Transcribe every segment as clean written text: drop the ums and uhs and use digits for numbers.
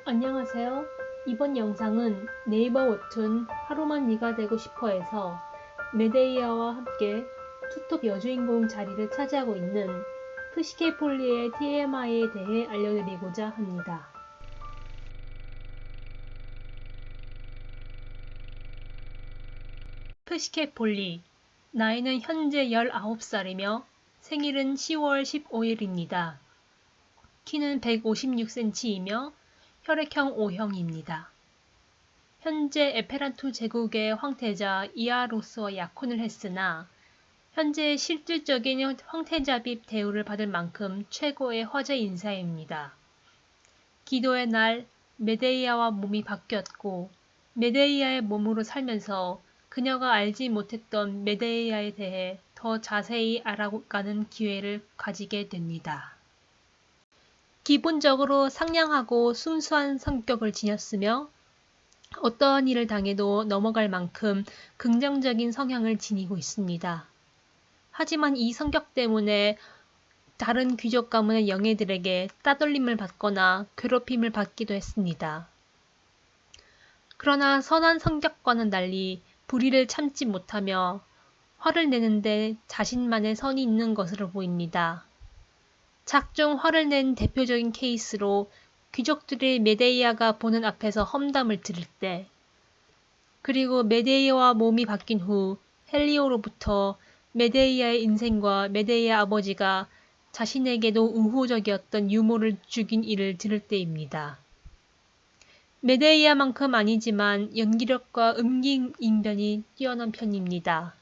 안녕하세요. 이번 영상은 네이버 웹툰 하루만 네가 되고 싶어에서 메데이아와 함께 투톱 여주인공 자리를 차지하고 있는 푸시케폴리의 TMI에 대해 알려드리고자 합니다. 푸시케폴리, 나이는 현재 19살이며 생일은 10월 15일입니다. 키는 156cm이며 혈액형 O형입니다. 현재 에페란토 제국의 황태자 이아로스와 약혼을 했으나 현재 실질적인 황태자비 대우를 받을 만큼 최고의 화제 인사입니다. 기도의 날 메데이아와 몸이 바뀌었고 메데이아의 몸으로 살면서 그녀가 알지 못했던 메데이아에 대해 더 자세히 알아가는 기회를 가지게 됩니다. 기본적으로 상냥하고 순수한 성격을 지녔으며 어떠한 일을 당해도 넘어갈 만큼 긍정적인 성향을 지니고 있습니다. 하지만 이 성격 때문에 다른 귀족 가문의 영예들에게 따돌림을 받거나 괴롭힘을 받기도 했습니다. 그러나 선한 성격과는 달리 불의를 참지 못하며 화를 내는데 자신만의 선이 있는 것으로 보입니다. 작중 화를 낸 대표적인 케이스로 귀족들이 메데이아가 보는 앞에서 험담을 들을 때, 그리고 메데이아와 몸이 바뀐 후 헬리오로부터 메데이아의 인생과 메데이아 아버지가 자신에게도 우호적이었던 유모를 죽인 일을 들을 때입니다. 메데이아만큼 아니지만 연기력과 임기응변이 뛰어난 편입니다.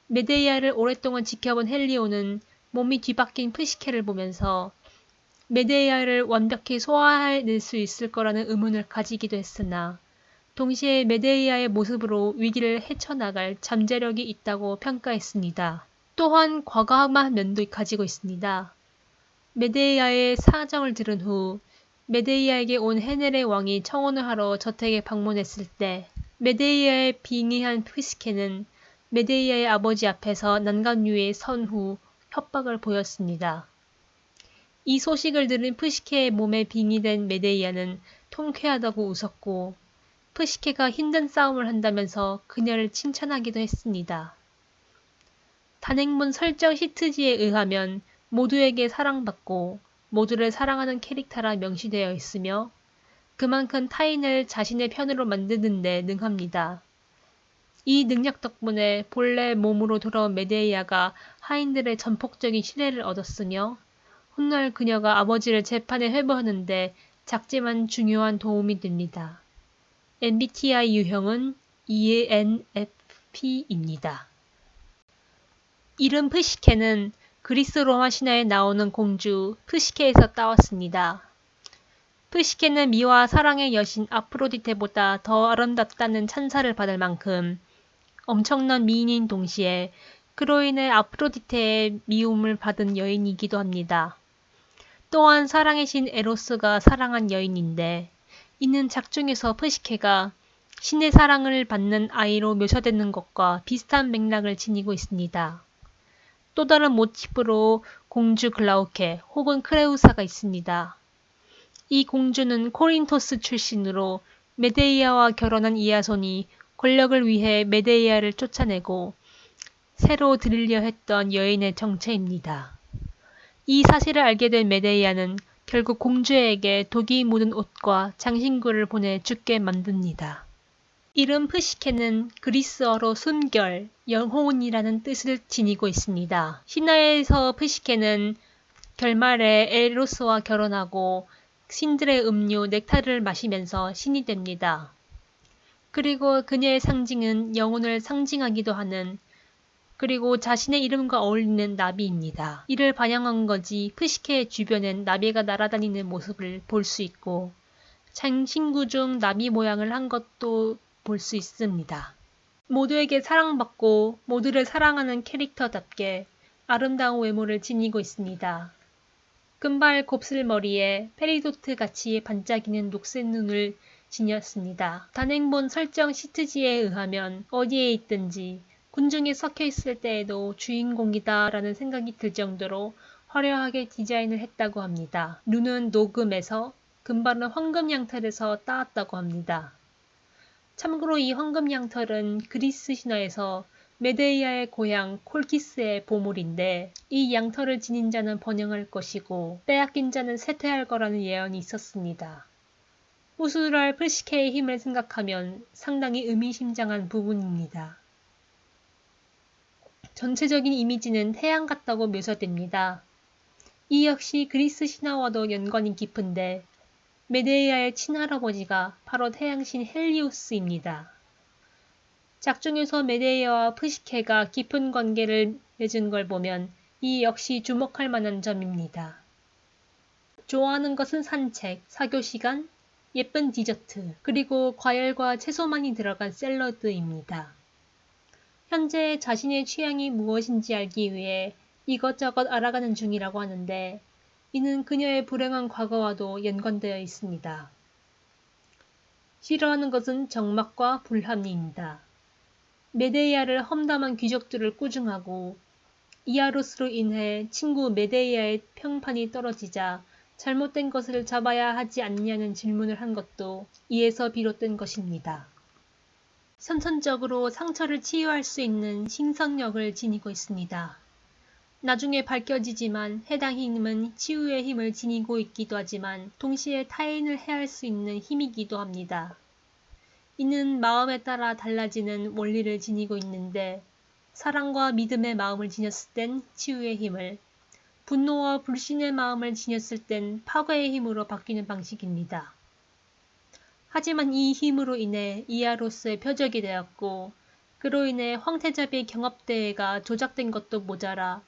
메데이아를 오랫동안 지켜본 헬리오는 몸이 뒤바뀐 푸시케를 보면서 메데이아를 완벽히 소화해낼 수 있을 거라는 의문을 가지기도 했으나 동시에 메데이아의 모습으로 위기를 헤쳐나갈 잠재력이 있다고 평가했습니다. 또한 과감한 면도 가지고 있습니다. 메데이아의 사정을 들은 후 메데이아에게 온 헤넬의 왕이 청혼을 하러 저택에 방문했을 때 메데이아에 빙의한 푸시케는 메데이아의 아버지 앞에서 난간 위에 선 후 협박을 보였습니다. 이 소식을 들은 푸시케의 몸에 빙의된 메데이아는 통쾌하다고 웃었고 푸시케가 힘든 싸움을 한다면서 그녀를 칭찬하기도 했습니다. 단행본 설정 시트지에 의하면 모두에게 사랑받고 모두를 사랑하는 캐릭터라 명시되어 있으며 그만큼 타인을 자신의 편으로 만드는 데 능합니다. 이 능력 덕분에 본래 몸으로 돌아온 메데이아가 하인들의 전폭적인 신뢰를 얻었으며 훗날 그녀가 아버지를 재판에 회부하는 데 작지만 중요한 도움이 됩니다. MBTI 유형은 ENFP입니다. 이름 푸시케는 그리스 로마 신화에 나오는 공주 푸시케에서 따왔습니다. 푸시케는 미와 사랑의 여신 아프로디테보다 더 아름답다는 찬사를 받을 만큼 엄청난 미인인 동시에 그로 인해 아프로디테의 미움을 받은 여인이기도 합니다. 또한 사랑의 신 에로스가 사랑한 여인인데 이는 작중에서 푸시케가 신의 사랑을 받는 아이로 묘사되는 것과 비슷한 맥락을 지니고 있습니다. 또 다른 모티프로 공주 글라우케 혹은 크레우사가 있습니다. 이 공주는 코린토스 출신으로 메데이아와 결혼한 이아손이 권력을 위해 메데이아를 쫓아내고 새로 들이려 했던 여인의 정체입니다. 이 사실을 알게 된 메데이아는 결국 공주에게 독이 묻은 옷과 장신구를 보내 죽게 만듭니다. 이름 푸시케는 그리스어로 숨결, 영혼이라는 뜻을 지니고 있습니다. 신화에서 푸시케는 결말에 에로스와 결혼하고 신들의 음료 넥타르를 마시면서 신이 됩니다. 그리고 그녀의 상징은 영혼을 상징하기도 하는 그리고 자신의 이름과 어울리는 나비입니다. 이를 반영한 거지 푸시케의 주변엔 나비가 날아다니는 모습을 볼 수 있고 장신구 중 나비 모양을 한 것도 볼 수 있습니다. 모두에게 사랑받고 모두를 사랑하는 캐릭터답게 아름다운 외모를 지니고 있습니다. 금발 곱슬머리에 페리도트 같이 반짝이는 녹색 눈을 지녔습니다. 단행본 설정 시트지에 의하면 어디에 있든지 군중에 섞여 있을 때에도 주인공이다 라는 생각이 들 정도로 화려하게 디자인을 했다고 합니다. 눈은 녹음에서 금발은 황금 양털에서 따왔다고 합니다. 참고로 이 황금 양털은 그리스 신화에서 메데이아의 고향 콜키스의 보물인데 이 양털을 지닌 자는 번영할 것이고 빼앗긴 자는 쇠퇴할 거라는 예언이 있었습니다. 우수랄 프시케의 힘을 생각하면 상당히 의미심장한 부분입니다. 전체적인 이미지는 태양 같다고 묘사됩니다. 이 역시 그리스 신화와도 연관이 깊은데 메데이아의 친할아버지가 바로 태양신 헬리우스입니다. 작중에서 메데이아와 프시케가 깊은 관계를 맺은 걸 보면 이 역시 주목할 만한 점입니다. 좋아하는 것은 산책, 사교시간, 예쁜 디저트, 그리고 과일과 채소만이 들어간 샐러드입니다. 현재 자신의 취향이 무엇인지 알기 위해 이것저것 알아가는 중이라고 하는데 이는 그녀의 불행한 과거와도 연관되어 있습니다. 싫어하는 것은 정막과 불합리입니다. 메데이아를 험담한 귀족들을 꾸중하고 이아로스로 인해 친구 메데이아의 평판이 떨어지자 잘못된 것을 잡아야 하지 않냐는 질문을 한 것도 이에서 비롯된 것입니다. 선천적으로 상처를 치유할 수 있는 신성력을 지니고 있습니다. 나중에 밝혀지지만 해당 힘은 치유의 힘을 지니고 있기도 하지만 동시에 타인을 해할 수 있는 힘이기도 합니다. 이는 마음에 따라 달라지는 원리를 지니고 있는데 사랑과 믿음의 마음을 지녔을 땐 치유의 힘을, 분노와 불신의 마음을 지녔을 땐 파괴의 힘으로 바뀌는 방식입니다. 하지만 이 힘으로 인해 이아로스의 표적이 되었고 그로 인해 황태자비 경합대회가 조작된 것도 모자라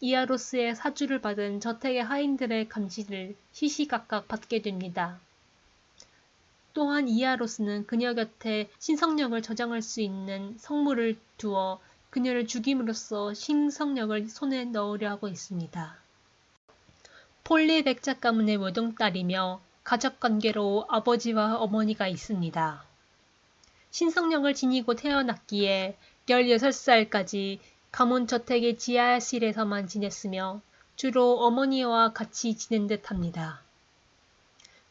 이아로스의 사주를 받은 저택의 하인들의 감시를 시시각각 받게 됩니다. 또한 이아로스는 그녀 곁에 신성력을 저장할 수 있는 성물을 두어 그녀를 죽임으로써 신성력을 손에 넣으려 하고 있습니다. 폴리백작 가문의 외동딸이며 가족관계로 아버지와 어머니가 있습니다. 신성력을 지니고 태어났기에 16살까지 가문 저택의 지하실에서만 지냈으며 주로 어머니와 같이 지낸 듯 합니다.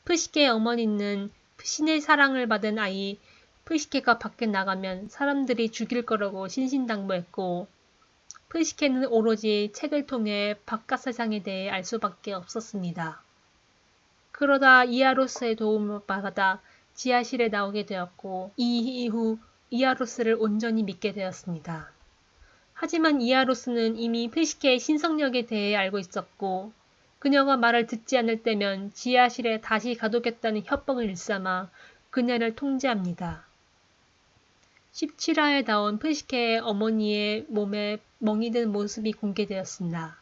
프시케의 어머니는 신의 사랑을 받은 아이 프시케가 밖에 나가면 사람들이 죽일 거라고 신신당부했고 프시케는 오로지 책을 통해 바깥 세상에 대해 알 수밖에 없었습니다. 그러다 이아로스의 도움을 받아 지하실에 나오게 되었고 이 이후 이아로스를 온전히 믿게 되었습니다. 하지만 이아로스는 이미 프시케의 신성력에 대해 알고 있었고 그녀가 말을 듣지 않을 때면 지하실에 다시 가두겠다는 협박을 일삼아 그녀를 통제합니다. 17화에 나온 프시케의 어머니의 몸에 멍이 든 모습이 공개되었습니다.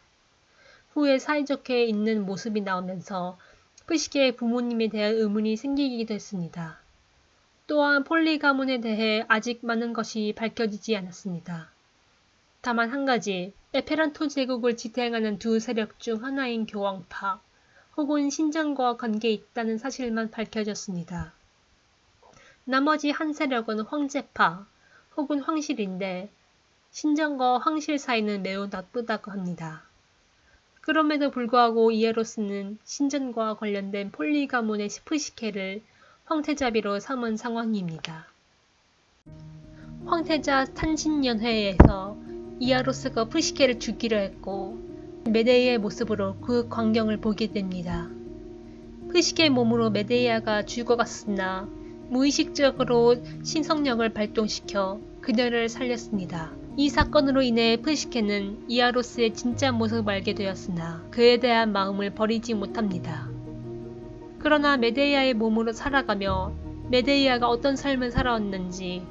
후에 사이좋게 있는 모습이 나오면서 프시케의 부모님에 대한 의문이 생기기도 했습니다. 또한 폴리 가문에 대해 아직 많은 것이 밝혀지지 않았습니다. 다만 한 가지, 에페란토 제국을 지탱하는 두 세력 중 하나인 교황파 혹은 신전과 관계에 있다는 사실만 밝혀졌습니다. 나머지 한 세력은 황제파 혹은 황실인데 신전과 황실 사이는 매우 나쁘다고 합니다. 그럼에도 불구하고 이에로스는 신전과 관련된 폴리 가문의 프시케를 황태자비로 삼은 상황입니다. 황태자 탄신년회에서 이아로스가 프시케를 죽이려 했고 메데이아의 모습으로 그 광경을 보게 됩니다. 프시케의 몸으로 메데이아가 죽어갔으나 무의식적으로 신성력을 발동시켜 그녀를 살렸습니다. 이 사건으로 인해 프시케는 이아로스의 진짜 모습을 알게 되었으나 그에 대한 마음을 버리지 못합니다. 그러나 메데이아의 몸으로 살아가며 메데이아가 어떤 삶을 살아왔는지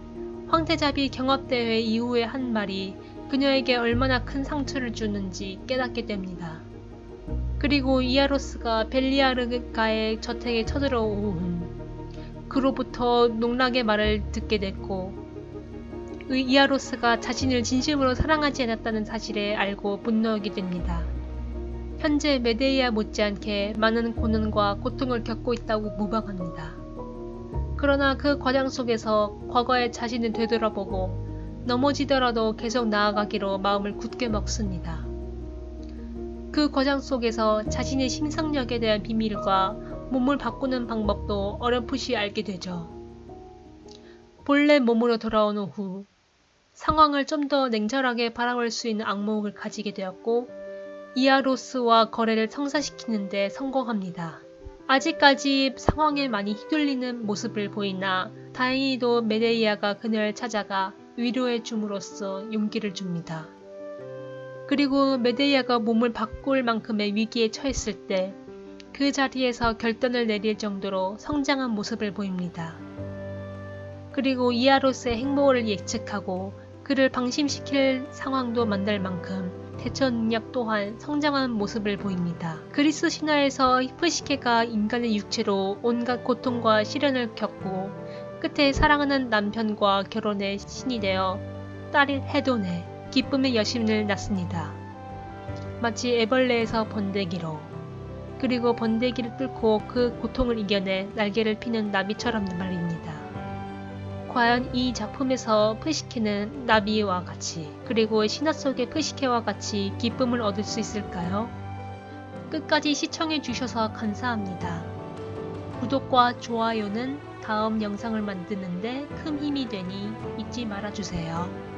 황태자비 경합대회 이후의 한 말이 그녀에게 얼마나 큰 상처를 주는지 깨닫게 됩니다. 그리고 이아로스가 벨리아르가의 저택에 쳐들어온 그로부터 농락의 말을 듣게 됐고 이아로스가 자신을 진심으로 사랑하지 않았다는 사실에 알고 분노하게 됩니다. 현재 메데이아 못지않게 많은 고난과 고통을 겪고 있다고 모방합니다. 그러나 그 과정 속에서 과거의 자신을 되돌아보고 넘어지더라도 계속 나아가기로 마음을 굳게 먹습니다. 그 과정 속에서 자신의 신성력에 대한 비밀과 몸을 바꾸는 방법도 어렴풋이 알게 되죠. 본래 몸으로 돌아온 후 상황을 좀 더 냉철하게 바라볼 수 있는 악몽을 가지게 되었고 이아로스와 거래를 성사시키는 데 성공합니다. 아직까지 상황에 많이 휘둘리는 모습을 보이나 다행히도 메데이아가 그녀를 찾아가 위로해 줌으로써 용기를 줍니다. 그리고 메데이아가 몸을 바꿀 만큼의 위기에 처했을 때 그 자리에서 결단을 내릴 정도로 성장한 모습을 보입니다. 그리고 이아로스의 행보를 예측하고 그를 방심시킬 상황도 만날 만큼 대처 능력 또한 성장한 모습을 보입니다. 그리스 신화에서 프시케가 인간의 육체로 온갖 고통과 시련을 겪고 끝에 사랑하는 남편과 결혼해 신이 되어 딸인 헤돈에 기쁨의 여신을 낳습니다. 마치 애벌레에서 번데기로. 그리고 번데기를 뚫고 그 고통을 이겨내 날개를 피는 나비처럼 말입니다. 과연 이 작품에서 프시케는 나비와 같이 그리고 신화 속의 프시케와 같이 기쁨을 얻을 수 있을까요? 끝까지 시청해 주셔서 감사합니다. 구독과 좋아요는 다음 영상을 만드는데 큰 힘이 되니 잊지 말아주세요.